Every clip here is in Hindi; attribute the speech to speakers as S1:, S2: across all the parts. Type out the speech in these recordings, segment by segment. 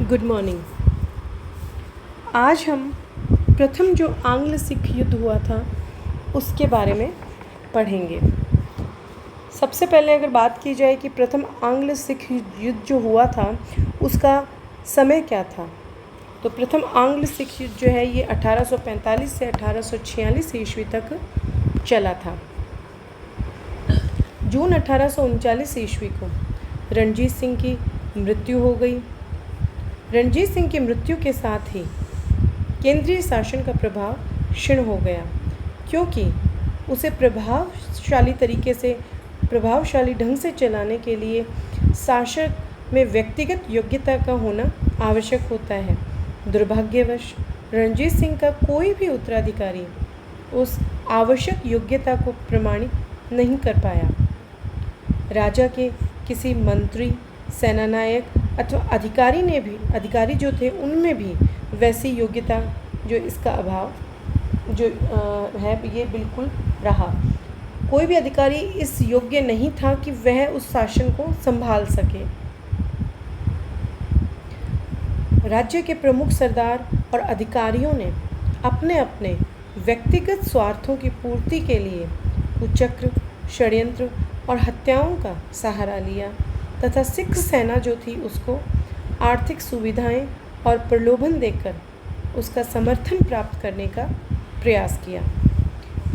S1: Good morning. आज हम प्रथम जो आंग्ल सिख युद्ध हुआ था उसके बारे में पढ़ेंगे। सबसे पहले अगर बात की जाए कि प्रथम आंग्ल सिख युद्ध जो हुआ था उसका समय क्या था, तो प्रथम आंग्ल सिख युद्ध जो है ये 1845 से 1846 ईस्वी तक चला था। जून 1839 ईस्वी को रणजीत सिंह की मृत्यु हो गई। रणजीत सिंह की मृत्यु के साथ ही केंद्रीय शासन का प्रभाव क्षीण हो गया, क्योंकि उसे प्रभावशाली ढंग से चलाने के लिए शासक में व्यक्तिगत योग्यता का होना आवश्यक होता है। दुर्भाग्यवश रणजीत सिंह का कोई भी उत्तराधिकारी उस आवश्यक योग्यता को प्रमाणित नहीं कर पाया। राजा के किसी मंत्री, सेनानायक अथवा अधिकारी जो थे उनमें भी वैसी योग्यता जो इसका अभाव जो है ये बिल्कुल रहा। कोई भी अधिकारी इस योग्य नहीं था कि वह उस शासन को संभाल सके। राज्य के प्रमुख सरदार और अधिकारियों ने अपने अपने व्यक्तिगत स्वार्थों की पूर्ति के लिए कुचक्र, षड्यंत्र और हत्याओं का सहारा लिया तथा सिख सेना जो थी उसको आर्थिक सुविधाएं और प्रलोभन देकर उसका समर्थन प्राप्त करने का प्रयास किया।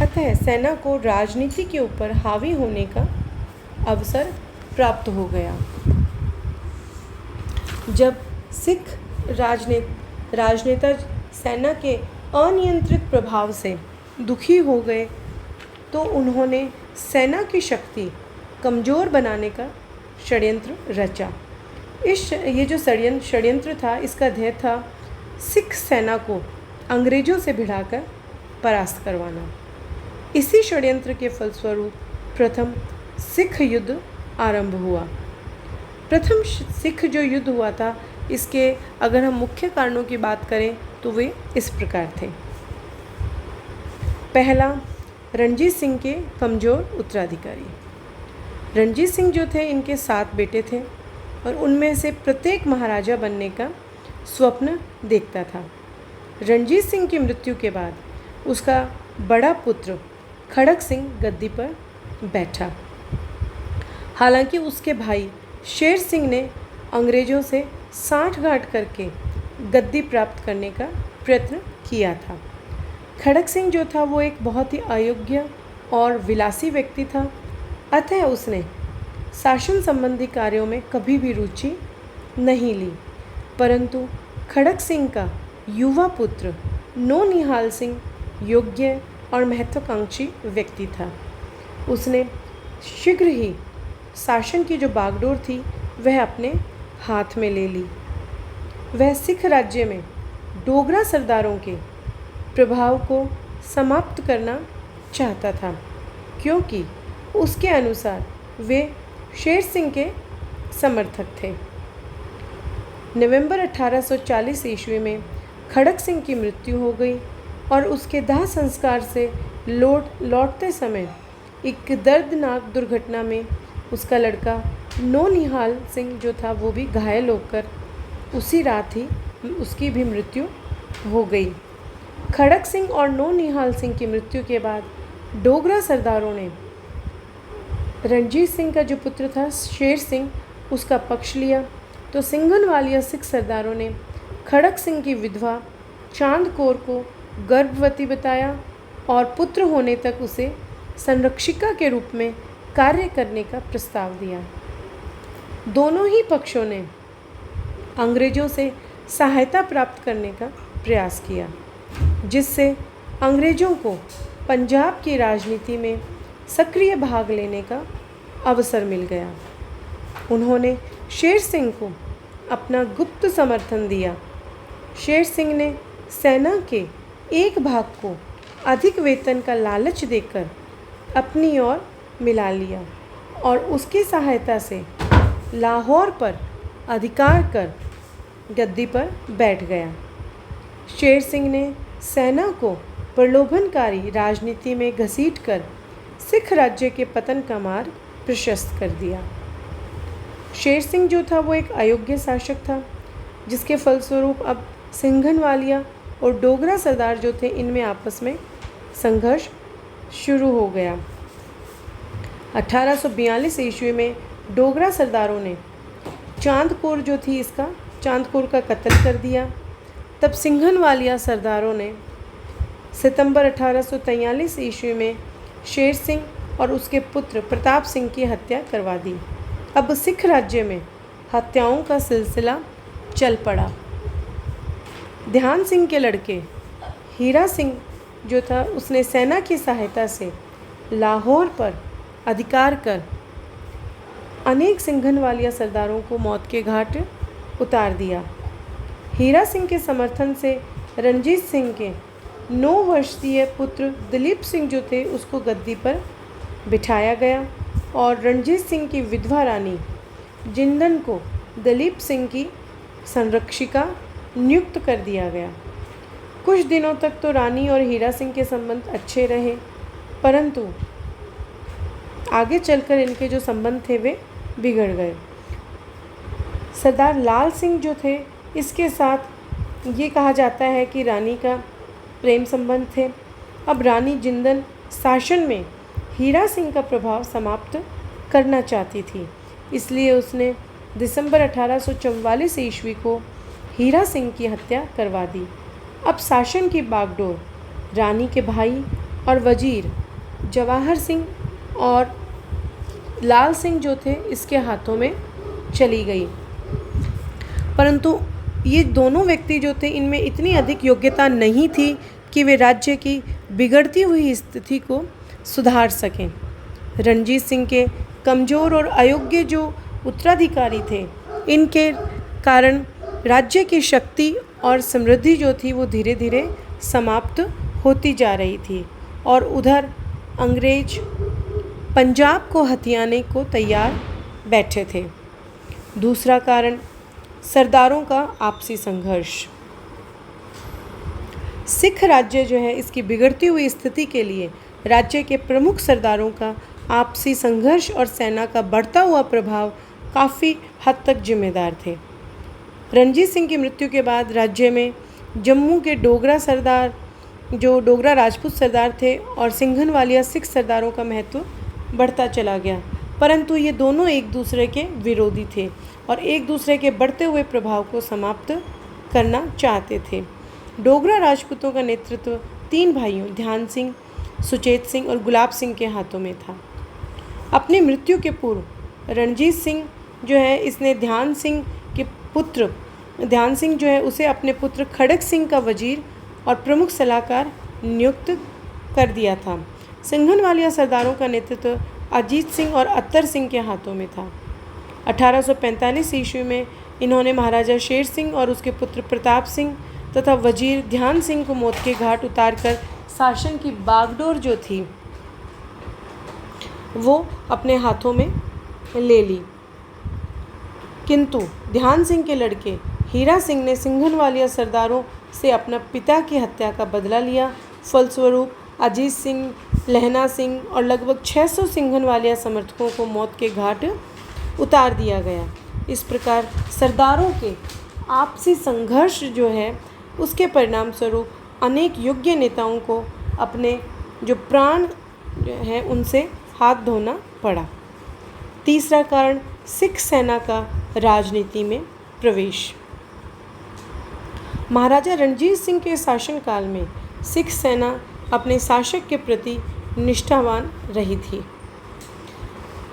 S1: अतः सेना को राजनीति के ऊपर हावी होने का अवसर प्राप्त हो गया। जब सिख राजनेता सेना के अनियंत्रित प्रभाव से दुखी हो गए तो उन्होंने सेना की शक्ति कमज़ोर बनाने का षड्यंत्र रचा। ये जो षड्यंत्र था इसका ध्येय था सिख सेना को अंग्रेज़ों से भिड़ाकर परास्त करवाना। इसी षड्यंत्र के फलस्वरूप प्रथम सिख युद्ध आरंभ हुआ। प्रथम सिख जो युद्ध हुआ था इसके अगर हम मुख्य कारणों की बात करें तो वे इस प्रकार थे। पहला, रणजीत सिंह के कमज़ोर उत्तराधिकारी। रणजीत सिंह जो थे इनके 7 बेटे थे और उनमें से प्रत्येक महाराजा बनने का स्वप्न देखता था। रणजीत सिंह की मृत्यु के बाद उसका बड़ा पुत्र खड़क सिंह गद्दी पर बैठा। हालांकि उसके भाई शेर सिंह ने अंग्रेज़ों से सांठगांठ करके गद्दी प्राप्त करने का प्रयत्न किया था। खड़क सिंह जो था वो एक बहुत ही अयोग्य और विलासी व्यक्ति था, अतः उसने शासन संबंधी कार्यों में कभी भी रुचि नहीं ली। परंतु खड़क सिंह का युवा पुत्र नौनिहाल सिंह योग्य और महत्वाकांक्षी व्यक्ति था। उसने शीघ्र ही शासन की जो बागडोर थी वह अपने हाथ में ले ली। वह सिख राज्य में डोगरा सरदारों के प्रभाव को समाप्त करना चाहता था, क्योंकि उसके अनुसार वे शेर सिंह के समर्थक थे। नवंबर 1840 ईस्वी में खड़क सिंह की मृत्यु हो गई और उसके दाह संस्कार से लौटते समय एक दर्दनाक दुर्घटना में उसका लड़का नौनिहाल सिंह जो था वो भी घायल होकर उसी रात ही उसकी भी मृत्यु हो गई। खड़क सिंह और नौनिहाल सिंह की मृत्यु के बाद डोगरा सरदारों ने रणजीत सिंह का जो पुत्र था शेर सिंह उसका पक्ष लिया, तो सिंघनवालिया सिख सरदारों ने खड़क सिंह की विधवा चांद कौर को गर्भवती बताया और पुत्र होने तक उसे संरक्षिका के रूप में कार्य करने का प्रस्ताव दिया। दोनों ही पक्षों ने अंग्रेज़ों से सहायता प्राप्त करने का प्रयास किया, जिससे अंग्रेज़ों को पंजाब की राजनीति में सक्रिय भाग लेने का अवसर मिल गया। उन्होंने शेर सिंह को अपना गुप्त समर्थन दिया। शेर सिंह ने सेना के एक भाग को अधिक वेतन का लालच देकर अपनी ओर मिला लिया और उसकी सहायता से लाहौर पर अधिकार कर गद्दी पर बैठ गया। शेर सिंह ने सेना को प्रलोभनकारी राजनीति में घसीटकर सिख राज्य के पतन का मार्ग प्रशस्त कर दिया। शेर सिंह जो था वो एक अयोग्य शासक था। जिसके फलस्वरूप अब सिंघनवालिया और डोगरा सरदार जो थे इनमें आपस में संघर्ष शुरू हो गया। 1842 ईस्वी में डोगरा सरदारों ने चांदपुर जो थी इसका चांदपुर का कत्ल कर दिया। तब सिंघनवालिया सरदारों ने सितंबर 1843 ईस्वी में शेर सिंह और उसके पुत्र प्रताप सिंह की हत्या करवा दी। अब सिख राज्य में हत्याओं का सिलसिला चल पड़ा। ध्यान सिंह के लड़के हीरा सिंह जो था उसने सेना की सहायता से लाहौर पर अधिकार कर अनेक सिंघनवालिया सरदारों को मौत के घाट उतार दिया। हीरा सिंह के समर्थन से रणजीत सिंह के 9 वर्षीय पुत्र दिलीप सिंह जो थे उसको गद्दी पर बिठाया गया और रणजीत सिंह की विधवा रानी जिंदन को दिलीप सिंह की संरक्षिका नियुक्त कर दिया गया। कुछ दिनों तक तो रानी और हीरा सिंह के संबंध अच्छे रहे, परंतु आगे चलकर इनके जो संबंध थे वे बिगड़ गए। सरदार लाल सिंह जो थे इसके साथ ये कहा जाता है कि रानी का प्रेम संबंध थे। अब रानी जिंदन शासन में हीरा सिंह का प्रभाव समाप्त करना चाहती थी, इसलिए उसने दिसंबर 1844 ईस्वी को हीरा सिंह की हत्या करवा दी। अब शासन की बागडोर रानी के भाई और वजीर जवाहर सिंह और लाल सिंह जो थे इसके हाथों में चली गई। परंतु ये दोनों व्यक्ति जो थे इनमें इतनी अधिक योग्यता नहीं थी कि वे राज्य की बिगड़ती हुई स्थिति को सुधार सकें। रणजीत सिंह के कमज़ोर और अयोग्य जो उत्तराधिकारी थे, इनके कारण राज्य की शक्ति और समृद्धि जो थी वो धीरे धीरे समाप्त होती जा रही थी और उधर अंग्रेज पंजाब को हथियाने को तैयार बैठे थे। दूसरा कारण सरदारों का आपसी संघर्ष। सिख राज्य जो है इसकी बिगड़ती हुई स्थिति के लिए राज्य के प्रमुख सरदारों का आपसी संघर्ष और सेना का बढ़ता हुआ प्रभाव काफ़ी हद तक जिम्मेदार थे। रणजीत सिंह की मृत्यु के बाद राज्य में जम्मू के डोगरा सरदार जो डोगरा राजपूत सरदार थे और सिंघनवालिया सिख सरदारों का महत्व बढ़ता चला गया, परंतु ये दोनों एक दूसरे के विरोधी थे और एक दूसरे के बढ़ते हुए प्रभाव को समाप्त करना चाहते थे। डोगरा राजपूतों का नेतृत्व 3 भाइयों ध्यान सिंह, सुचेत सिंह और गुलाब सिंह के हाथों में था। अपनी मृत्यु के पूर्व रणजीत सिंह जो है इसने ध्यान सिंह जो है उसे अपने पुत्र खड़क सिंह का वजीर और प्रमुख सलाहकार नियुक्त कर दिया था। सिंघनवालिया सरदारों का नेतृत्व अजीत सिंह और अत्तर सिंह के हाथों में था। 1845 ईस्वी में इन्होंने महाराजा शेर सिंह और उसके पुत्र प्रताप सिंह तथा वजीर ध्यान सिंह को मौत के घाट उतारकर शासन की बागडोर जो थी वो अपने हाथों में ले ली। किंतु ध्यान सिंह के लड़के हीरा सिंह ने सिंघनवालिया सरदारों से अपना पिता की हत्या का बदला लिया। फलस्वरूप अजीत सिंह, लहना सिंह और लगभग 600 सिंघनवालिया समर्थकों को मौत के घाट उतार दिया गया। इस प्रकार सरदारों के आपसी संघर्ष जो है उसके परिणाम स्वरूप अनेक योग्य नेताओं को अपने जो प्राण है उनसे हाथ धोना पड़ा। तीसरा कारण सिख सेना का राजनीति में प्रवेश। महाराजा रणजीत सिंह के शासनकाल में सिख सेना अपने शासक के प्रति निष्ठावान रही थी,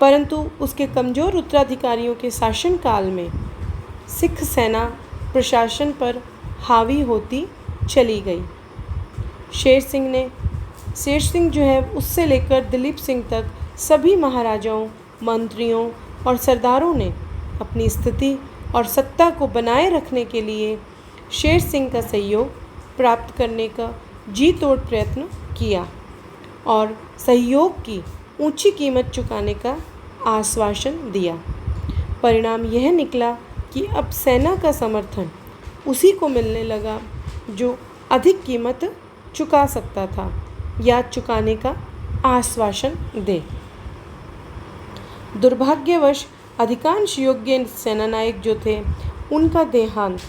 S1: परंतु उसके कमज़ोर उत्तराधिकारियों के शासनकाल में सिख सेना प्रशासन पर हावी होती चली गई। शेर सिंह जो है उससे लेकर दिलीप सिंह तक सभी महाराजाओं, मंत्रियों और सरदारों ने अपनी स्थिति और सत्ता को बनाए रखने के लिए शेर सिंह का सहयोग प्राप्त करने का जी तोड़ प्रयत्न किया और सहयोग की ऊंची कीमत चुकाने का आश्वासन दिया। परिणाम यह निकला कि अब सेना का समर्थन उसी को मिलने लगा जो अधिक कीमत चुका सकता था या चुकाने का आश्वासन दे। दुर्भाग्यवश अधिकांश योग्य सेनानायक जो थे उनका देहांत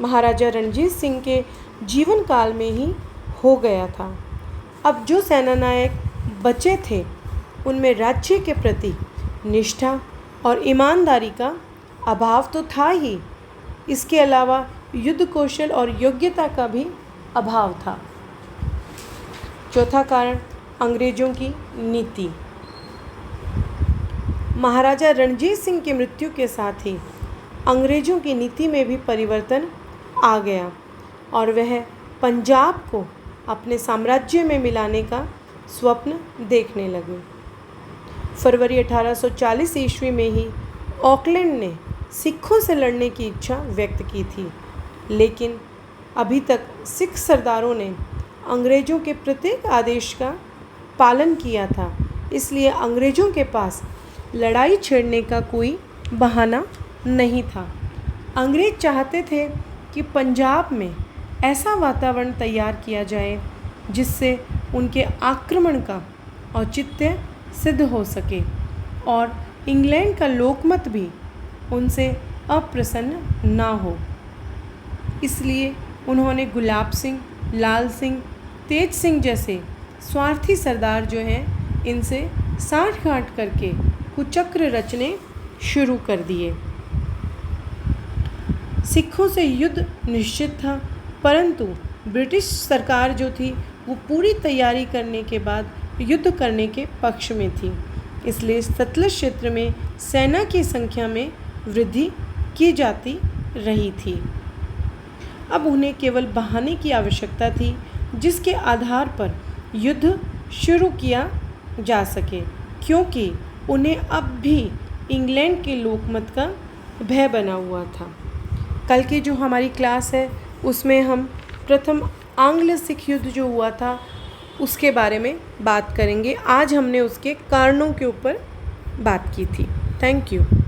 S1: महाराजा रणजीत सिंह के जीवन काल में ही हो गया था। अब जो सेनानायक बचे थे उनमें राज्य के प्रति निष्ठा और ईमानदारी का अभाव तो था ही, इसके अलावा युद्ध कौशल और योग्यता का भी अभाव था। चौथा कारण, अंग्रेजों की नीति। महाराजा रणजीत सिंह की मृत्यु के साथ ही अंग्रेजों की नीति में भी परिवर्तन आ गया और वह पंजाब को अपने साम्राज्य में मिलाने का स्वप्न देखने लगे। फरवरी 1840 ईस्वी में ही ऑकलैंड ने सिखों से लड़ने की इच्छा व्यक्त की थी, लेकिन अभी तक सिख सरदारों ने अंग्रेज़ों के प्रत्येक आदेश का पालन किया था, इसलिए अंग्रेज़ों के पास लड़ाई छेड़ने का कोई बहाना नहीं था। अंग्रेज़ चाहते थे कि पंजाब में ऐसा वातावरण तैयार किया जाए जिससे उनके आक्रमण का औचित्य सिद्ध हो सके और इंग्लैंड का लोकमत भी उनसे अप्रसन्न ना हो। इसलिए उन्होंने गुलाब सिंह, लाल सिंह, तेज सिंह जैसे स्वार्थी सरदार जो हैं इनसे साठगांठ करके कुचक्र रचने शुरू कर दिए। सिखों से युद्ध निश्चित था, परंतु ब्रिटिश सरकार जो थी वो पूरी तैयारी करने के बाद युद्ध करने के पक्ष में थी, इसलिए सतलज क्षेत्र में सेना की संख्या में वृद्धि की जाती रही थी। अब उन्हें केवल बहाने की आवश्यकता थी जिसके आधार पर युद्ध शुरू किया जा सके, क्योंकि उन्हें अब भी इंग्लैंड के लोकमत का भय बना हुआ था। कल की जो हमारी क्लास है उसमें हम प्रथम आंग्ल सिख युद्ध जो हुआ था उसके बारे में बात करेंगे। आज हमने उसके कारणों के ऊपर बात की थी। Thank you.